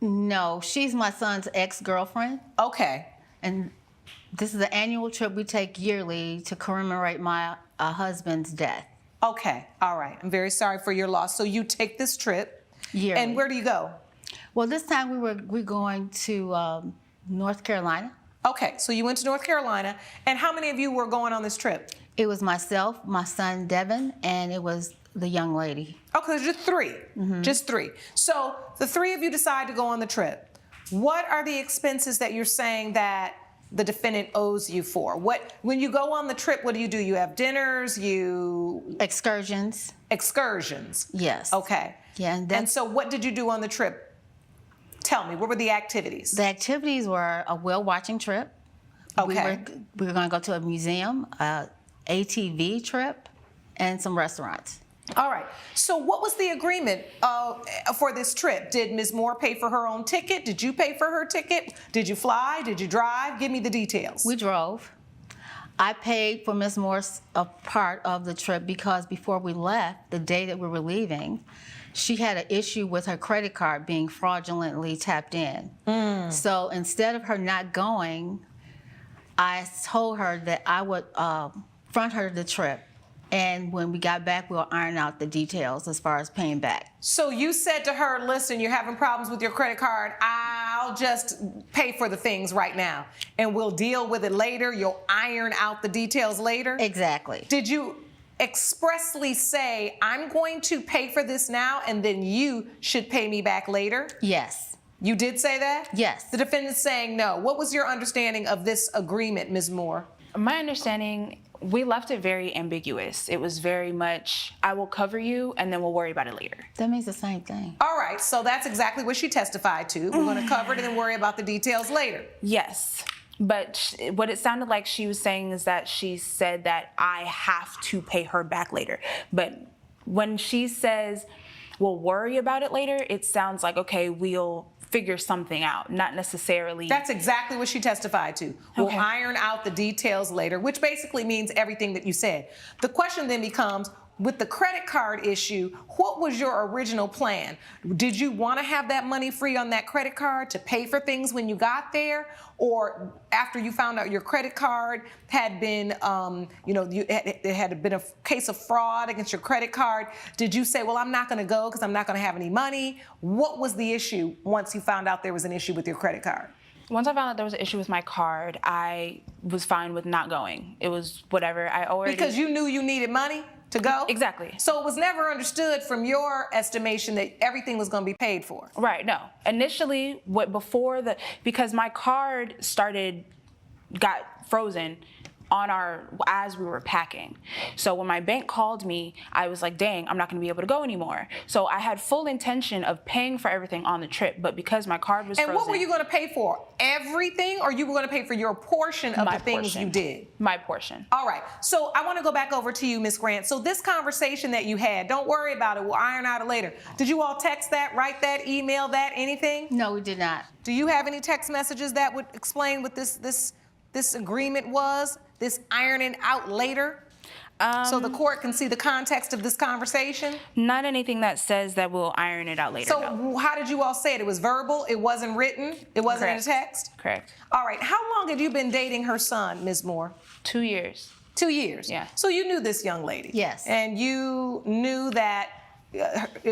No, she's my son's ex-girlfriend. Okay. And this is an annual trip we take yearly to commemorate my husband's death. Okay. All right. I'm very sorry for your loss. So you take this trip. Yearly. And where do you go? Well, this time we're going to North Carolina. Okay. So you went to North Carolina. And how many of you were going on this trip? It was myself, my son Devin, and it was the young lady. Okay, there's just three. Just three. So the three of you decide to go on the trip. What are the expenses that you're saying that the defendant owes you for? When you go on the trip, what do? You have dinners, Excursions. Excursions. Yes. Okay. Yeah, and so what did you do on the trip? Tell me, what were the activities? The activities were a whale-watching trip. Okay. We were going to go to a museum, ATV trip, and some restaurants. All right. So what was the agreement for this trip? Did Ms. Moore pay for her own ticket? Did you pay for her ticket? Did you fly? Did you drive? Give me the details. We drove. I paid for Ms. Moore's part of the trip because before we left, the day that we were leaving, she had an issue with her credit card being fraudulently tapped in. So instead of her not going, I told her that I would front her the trip. And when we got back, we'll iron out the details as far as paying back. So you said to her, listen, you're having problems with your credit card. I'll just pay for the things right now. And we'll deal with it later. You'll iron out the details later? Exactly. Did you expressly say, I'm going to pay for this now, and then you should pay me back later? Yes. You did say that? Yes. The defendant's saying no. What was your understanding of this agreement, Ms. Moore? My understanding, we left it very ambiguous. It was very much, I will cover you and then we'll worry about it later. That means the same thing. All right, so that's exactly what she testified to. We're going to cover it and then worry about the details later. Yes, but what it sounded like she was saying is that she said that I have to pay her back later. But when she says, we'll worry about it later, it sounds like, okay, we'll figure something out, not necessarily. That's exactly what she testified to. We'll Okay. iron out the details later, which basically means everything that you said. The question then becomes, with the credit card issue, what was your original plan? Did you want to have that money free on that credit card to pay for things when you got there? Or after you found out your credit card had been, it had been a case of fraud against your credit card, did you say, well, I'm not going to go because I'm not going to have any money? What was the issue once you found out there was an issue with your credit card? Once I found out there was an issue with my card, I was fine with not going. It was whatever. Because you knew you needed money to go? Exactly. So it was never understood from your estimation that everything was going to be paid for? Right, no. Initially, because my card got frozen as we were packing. So when my bank called me, I was like, dang, I'm not gonna be able to go anymore. So I had full intention of paying for everything on the trip, but because my card was frozen. And what were you gonna pay for? Everything, or you were gonna pay for your portion of the things you did? My portion. All right, so I wanna go back over to you, Ms. Grant. So this conversation that you had, don't worry about it, we'll iron out it later. Did you all text that, write that, email that, anything? No, we did not. Do you have any text messages that would explain what this agreement was? This ironing out later? So the court can see the context of this conversation? Not anything that says that we'll iron it out later. So no. how did you all say it? It was verbal? It wasn't written? It wasn't in a text? Correct. All right. How long had you been dating her son, Ms. Moore? 2 years. 2 years? Yeah. So you knew this young lady? Yes. And you knew that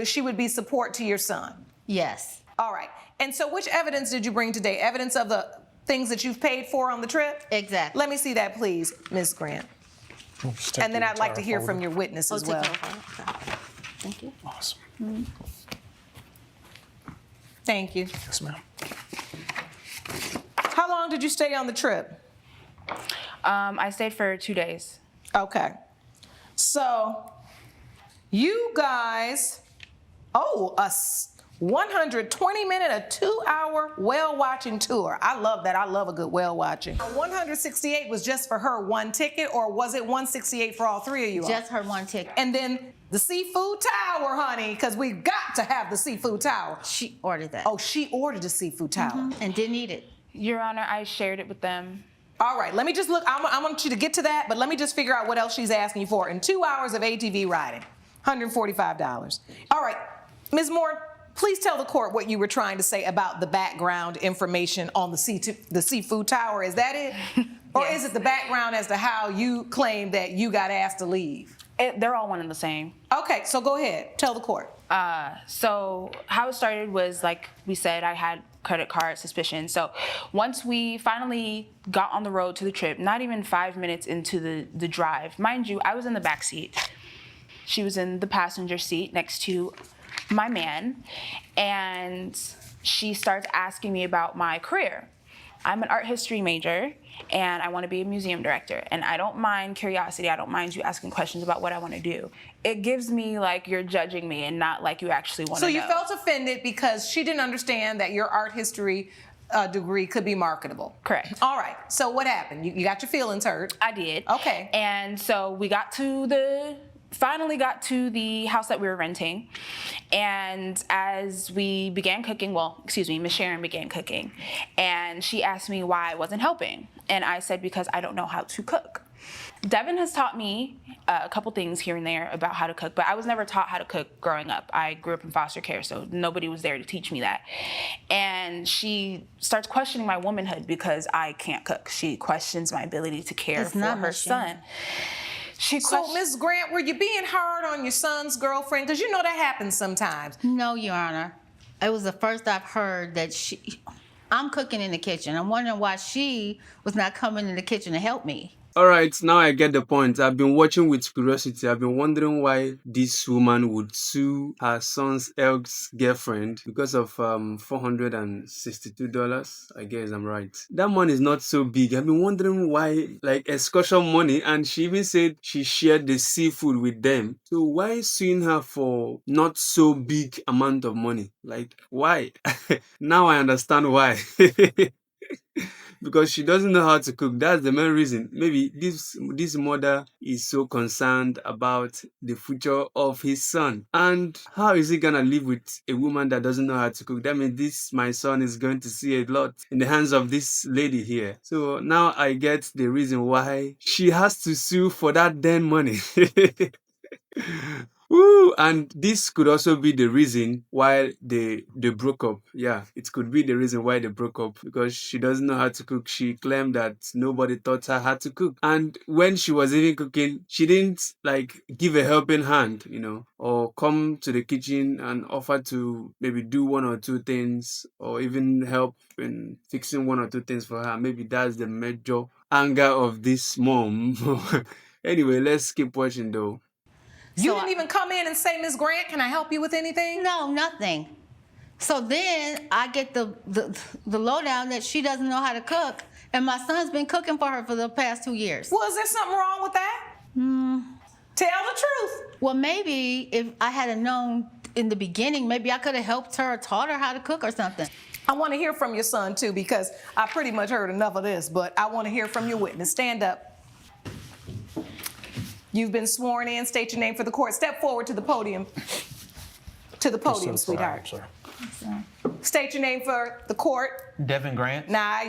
she would be support to your son? Yes. All right. And so which evidence did you bring today? Evidence of the things that you've paid for on the trip? Exactly. Let me see that, please, Ms. Grant. And then I'd like to hear from your witness as well. Thank you. Awesome. Thank you. Yes, ma'am. How long did you stay on the trip? I stayed for 2 days. Okay. So you guys, a 120-minute, a 2-hour whale-watching tour. I love that. I love a good whale-watching. 168 was just for her one ticket, or was it 168 for all three of you all? Just her one ticket. And then the seafood tower, honey, because we've got to have the seafood tower. She ordered that. Oh, she ordered the seafood tower. And didn't eat it. Your Honor, I shared it with them. All right, let me just look. I want you to get to that, but let me just figure out what else she's asking you for. In 2 hours of ATV riding, $145. All right, Ms. Moore, please tell the court what you were trying to say about the background information on the seafood tower. Is that it? Or Yes. is it the background as to how you claim that you got asked to leave? They're all one and the same. Okay, so go ahead. Tell the court. So how it started was, like we said, I had credit card suspicion. So once we finally got on the road to the trip, not even 5 minutes into the drive, mind you, I was in the back seat. She was in the passenger seat next to my man, and she starts asking me about my career. I'm an art history major, and I want to be a museum director. And I don't mind curiosity. I don't mind you asking questions about what I want to do. It gives me like you're judging me and not like you actually want to know. So you felt offended because she didn't understand that your art history degree could be marketable. Correct. All right. So what happened? You got your feelings hurt. I did. Okay. And so we finally got to the house that we were renting. And as we began cooking, Miss Sharon began cooking. And she asked me why I wasn't helping. And I said, because I don't know how to cook. Devin has taught me a couple things here and there about how to cook, but I was never taught how to cook growing up. I grew up in foster care, so nobody was there to teach me that. And she starts questioning my womanhood because I can't cook. She questions my ability to care for her son. So, Ms. Grant, were you being hard on your son's girlfriend? Because you know that happens sometimes. No, Your Honor. It was the first I've heard that I'm cooking in the kitchen. I'm wondering why she was not coming in the kitchen to help me. All right, now I get the point. I've been watching with curiosity. I've been wondering why this woman would sue her son's ex-girlfriend because of $462. I guess I'm right. That money is not so big. I've been wondering why, like excursion money, and she even said she shared the seafood with them. So why suing her for not so big amount of money? Like, why? Now I understand why. Because she doesn't know how to cook. That's the main reason. Maybe this mother is so concerned about the future of his son. And how is he gonna live with a woman that doesn't know how to cook? That means my son is going to see a lot in the hands of this lady here. So now I get the reason why she has to sue for that damn money. Woo! And this could also be the reason why they broke up. Yeah, it could be the reason why they broke up, because she doesn't know how to cook. She claimed that nobody taught her how to cook. And when she was even cooking, she didn't like give a helping hand, or come to the kitchen and offer to maybe do one or two things, or even help in fixing one or two things for her. Maybe that's the major anger of this mom. Anyway, let's keep watching though. You didn't even come in and say, Ms. Grant, can I help you with anything? No, nothing. So then I get the lowdown that she doesn't know how to cook, and my son's been cooking for her for the past 2 years. Well, is there something wrong with that? Tell the truth. Well, maybe if I had known in the beginning, maybe I could have helped her or taught her how to cook or something. I want to hear from your son, too, because I pretty much heard enough of this, but I want to hear from your witness. Stand up. You've been sworn in. State your name for the court. Step forward to the podium. To the podium, sweetheart. Sir. State your name for the court. Devin Grant. Now,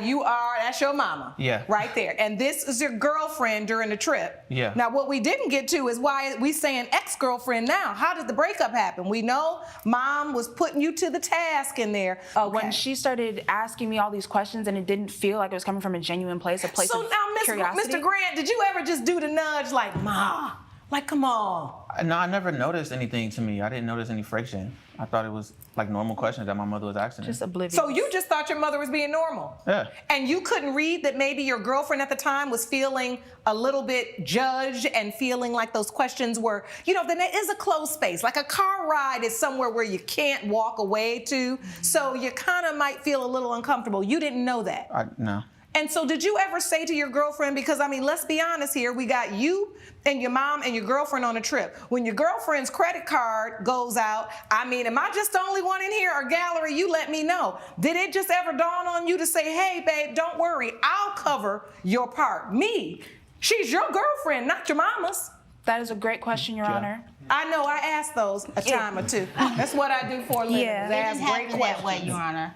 that's your mama. Yeah. Right there. And this is your girlfriend during the trip. Yeah. Now, what we didn't get to is why we saying ex-girlfriend now. How did the breakup happen? We know mom was putting you to the task in there. When she started asking me all these questions and it didn't feel like it was coming from a genuine place, a place So of now, curiosity. Mr. Grant, did you ever just do the nudge like, Ma, like, come on? No, I never noticed anything to me. I didn't notice any friction. I thought it was like normal questions that my mother was asking. Just oblivious. So you just thought your mother was being normal? Yeah. And you couldn't read that maybe your girlfriend at the time was feeling a little bit judged and feeling like those questions were, then there is a closed space. Like a car ride is somewhere where you can't walk away to. So you kind of might feel a little uncomfortable. You didn't know that? No. And so did you ever say to your girlfriend, because let's be honest here, we got you and your mom and your girlfriend on a trip. When your girlfriend's credit card goes out, am I just the only one in here or gallery? You let me know. Did it just ever dawn on you to say, hey, babe, don't worry, I'll cover your part? Me, she's your girlfriend, not your mama's. That is a great question, Your Honor. I know, I asked those a time or two. That's what I do for a living. Yeah. Is It ask didn't great happen that way, questions. Your Honor.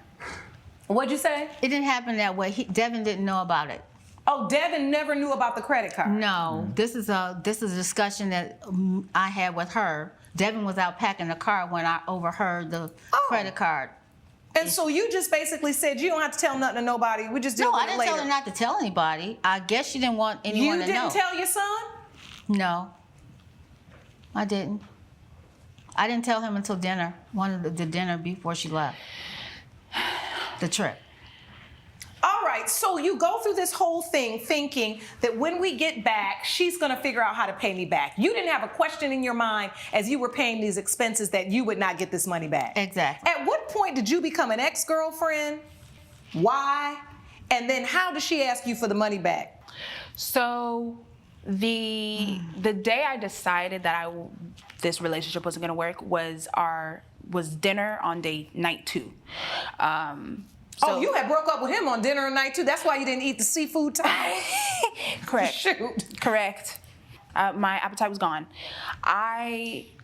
What'd you say? It didn't happen that way. Devin didn't know about it. Oh, Devin never knew about the credit card. No, this is a discussion that I had with her. Devin was out packing the car when I overheard the credit card. And so you just basically said you don't have to tell nothing to nobody. We just deal No, with I it didn't later. tell her not to tell anybody. I guess she didn't want anyone You to know. didn't tell your son? No, I didn't. I didn't tell him until dinner, one of the dinner before she left the trip. All right, so you go through this whole thing thinking that when we get back, she's going to figure out how to pay me back. You didn't have a question in your mind as you were paying these expenses that you would not get this money back. Exactly. At what point did you become an ex-girlfriend? Why? And then how does she ask you for the money back? So the day I decided that this relationship wasn't going to work was dinner on night 2. Oh, you had broke up with him on dinner night too. That's why you didn't eat the seafood towel. Correct. Shoot. Correct. My appetite was gone.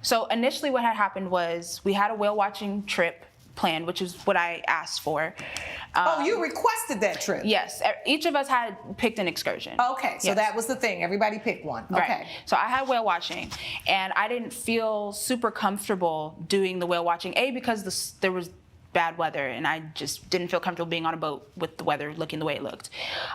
So initially what had happened was we had a whale watching trip planned, which is what I asked for. Oh, you requested that trip? Yes. Each of us had picked an excursion. Okay, so Yes. that was the thing. Everybody picked one. Right. Okay. So I had whale watching, and I didn't feel super comfortable doing the whale watching. Because there was bad weather, and I just didn't feel comfortable being on a boat with the weather looking the way it looked.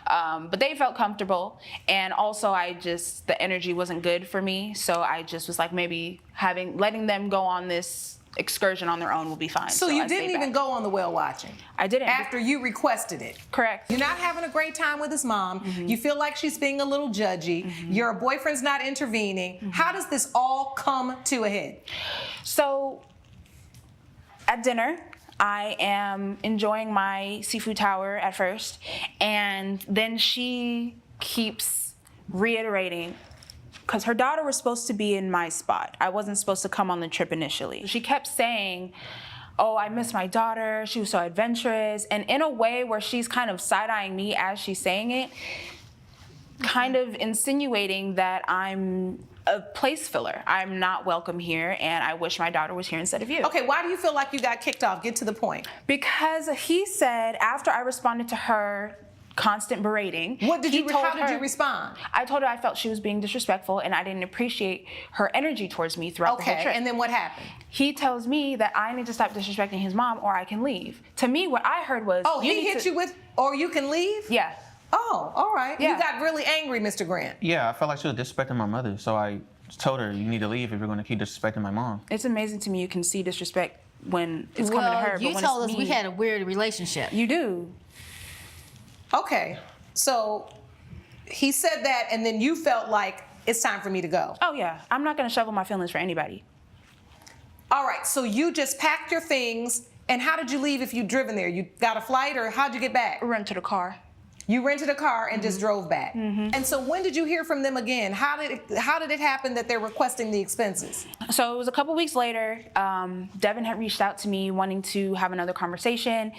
But they felt comfortable, and also the energy wasn't good for me. So I just was like, maybe letting them go on this excursion on their own will be fine. So I you stayed didn't even back. go on the whale watching? I didn't. After you requested it? Correct. You're not having a great time with his mom. You feel like she's being a little judgy. Your boyfriend's not intervening. How does this all come to a head? So at dinner, I am enjoying my seafood tower at first, and then she keeps reiterating, because her daughter was supposed to be in my spot. I wasn't supposed to come on the trip initially. She kept saying, oh, I miss my daughter. She was so adventurous. And in a way where she's kind of side-eyeing me as she's saying it, kind of insinuating that I'm a place filler. I'm not welcome here, and I wish my daughter was here instead of you. Okay, why do you feel like you got kicked off? Get to the point. Because he said, after I responded to her constant berating, How did you her- respond? I told her I felt she was being disrespectful and I didn't appreciate her energy towards me throughout the whole Okay, trip. and then what happened? He tells me that I need to stop disrespecting his mom or I can leave. To me, what I heard was, Oh, he hit you with, or you can leave? Yeah. Oh, all right. Yeah. You got really angry, Mr. Grant. Yeah, I felt like she was disrespecting my mother, so I told her, you need to leave if you're going to keep disrespecting my mom. It's amazing to me you can see disrespect when it's coming to her, you but when told it's us me, we had a weird relationship. you do. Okay, so he said that, and then you felt like it's time for me to go. Oh yeah, I'm not gonna shovel my feelings for anybody. All right, so you just packed your things, and how did you leave if you'd driven there? You got a flight, or how'd you get back? Run to the car. You rented a car and just drove back. And so when did you hear from them again? How did it happen that they're requesting the expenses? So it was a couple weeks later. Devin had reached out to me wanting to have another conversation.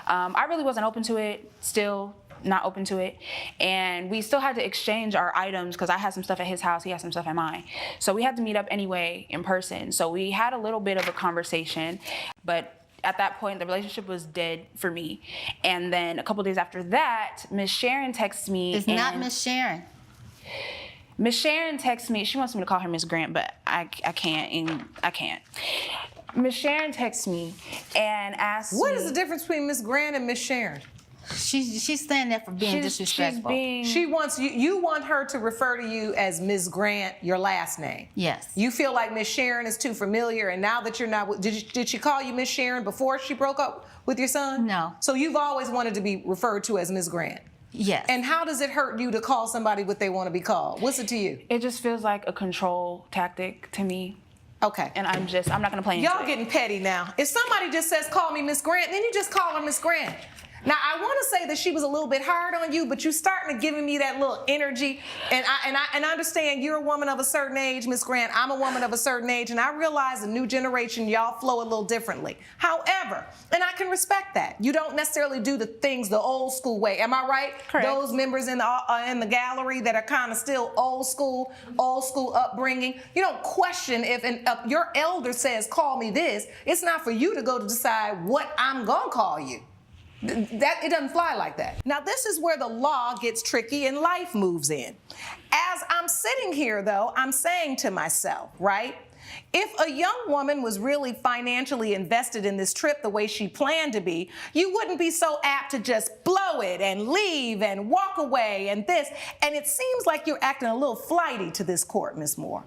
I really wasn't open to it, still not open to it. And we still had to exchange our items because I had some stuff at his house, he had some stuff at mine. So we had to meet up anyway in person. So we had a little bit of a conversation, but at that point, the relationship was dead for me. And then a couple days after that, Miss Sharon texts me. It's not Miss Sharon. Miss Sharon texts me. She wants me to call her Miss Grant, but I can't. And I can't. Miss Sharon texts me and asks What me, is the difference between Miss Grant and Miss Sharon? She's standing there for being disrespectful. She wants you want her to refer to you as Ms. Grant, your last name. Yes. You feel like Miss Sharon is too familiar, and now that you're not, did she call you Miss Sharon before she broke up with your son? No. So you've always wanted to be referred to as Ms. Grant. Yes. And how does it hurt you to call somebody what they want to be called? What's it to you? It just feels like a control tactic to me. Okay. And I'm not gonna play into Y'all it. getting petty now. If somebody just says, call me Miss Grant, then you just call her Miss Grant. Now, I want to say that she was a little bit hard on you, but you're starting to giving me that little energy. And I understand you're a woman of a certain age, Miss Grant. I'm a woman of a certain age, and I realize the new generation, y'all flow a little differently. However, and I can respect that. You don't necessarily do the things the old school way. Am I right? Correct. Those members in the gallery that are kind of still old school upbringing. You don't question if your elder says, call me this. It's not for you to go to decide what I'm going to call you. That it doesn't fly like that. Now, this is where the law gets tricky and life moves in. As I'm sitting here, though, I'm saying to myself, right? If a young woman was really financially invested in this trip the way she planned to be, you wouldn't be so apt to just blow it and leave and walk away and this. And it seems like you're acting a little flighty to this court, Ms. Moore.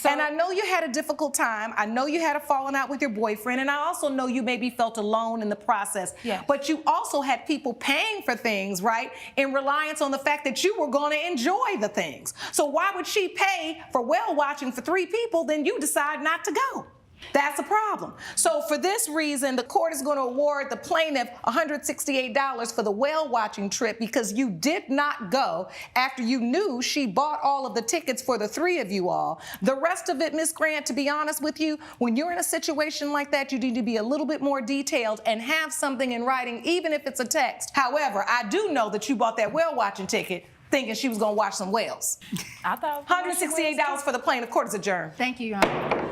And I know you had a difficult time. I know you had a falling out with your boyfriend. And I also know you maybe felt alone in the process. Yes. But you also had people paying for things, right, in reliance on the fact that you were going to enjoy the things. So why would she pay for whale watching for 3 people, then you decide not to go? That's a problem. So for this reason, the court is going to award the plaintiff $168 for the whale watching trip because you did not go after you knew she bought all of the tickets for the 3 of you all. The rest of it, Ms. Grant, to be honest with you, when you're in a situation like that, you need to be a little bit more detailed and have something in writing, even if it's a text. However, I do know that you bought that whale watching ticket thinking she was going to watch some whales. I thought $168 for the plaintiff. Court is adjourned. Thank you, Your Honor.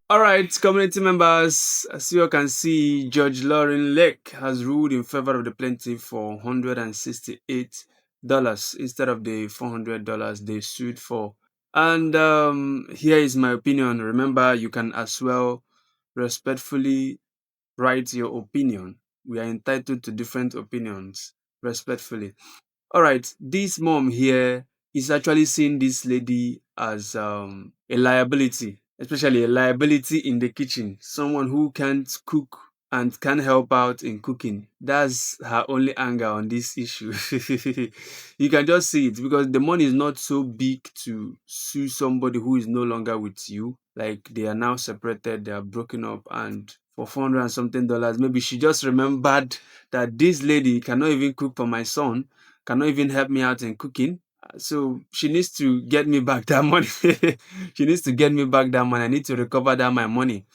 All right, community members, as you can see, Judge Lauren Lake has ruled in favor of the plaintiff for $168 instead of the $400 they sued for. And here is my opinion. Remember, you can as well respectfully write your opinion. We are entitled to different opinions, respectfully. All right, this mom here is actually seeing this lady as a liability, especially a liability in the kitchen, someone who can't cook and can help out in cooking. That's her only anger on this issue. You can just see it because the money is not so big to sue somebody who is no longer with you. Like they are now separated, they are broken up, and for $400 and something, maybe she just remembered that this lady cannot even cook for my son, cannot even help me out in cooking. So she needs to get me back that money. She needs to get me back that money. I need to recover that my money.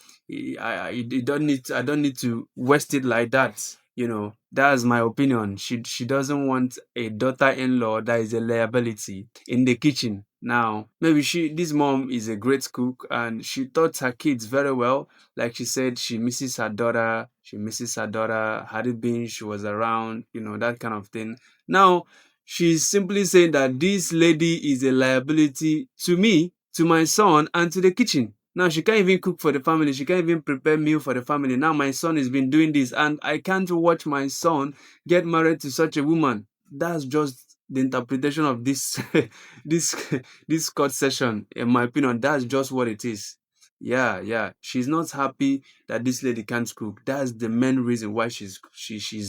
I don't need to waste it like that. You know, that's my opinion. She doesn't want a daughter-in-law that is a liability in the kitchen. Now, maybe this mom is a great cook and she taught her kids very well. Like she said, she misses her daughter. She misses her daughter. Had it been she was around, you know, that kind of thing. Now, she's simply saying that this lady is a liability to me, to my son, and to the kitchen. Now, she can't even cook for the family. She can't even prepare meal for the family. Now, my son has been doing this, and I can't watch my son get married to such a woman. That's just the interpretation of this this court session. In my opinion, that's just what it is. Yeah. She's not happy that this lady can't cook. That's the main reason why she's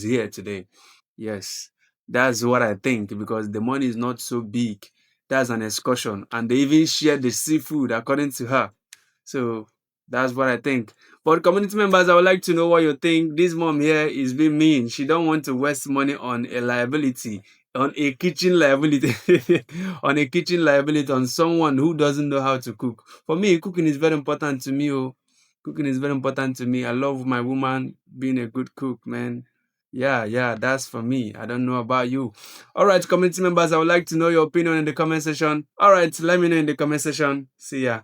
here today. Yes. That's what I think because the money is not so big. That's an excursion. And they even share the seafood according to her. So that's what I think. But community members, I would like to know what you think. This mom here is being mean. She don't want to waste money on a liability, on a kitchen liability, on a kitchen liability, on someone who doesn't know how to cook. For me, cooking is very important to me. Oh. Cooking is very important to me. I love my woman being a good cook, man. Yeah, that's for me. I don't know about you. All right, community members, I would like to know your opinion in the comment section. All right, let me know in the comment section. See ya.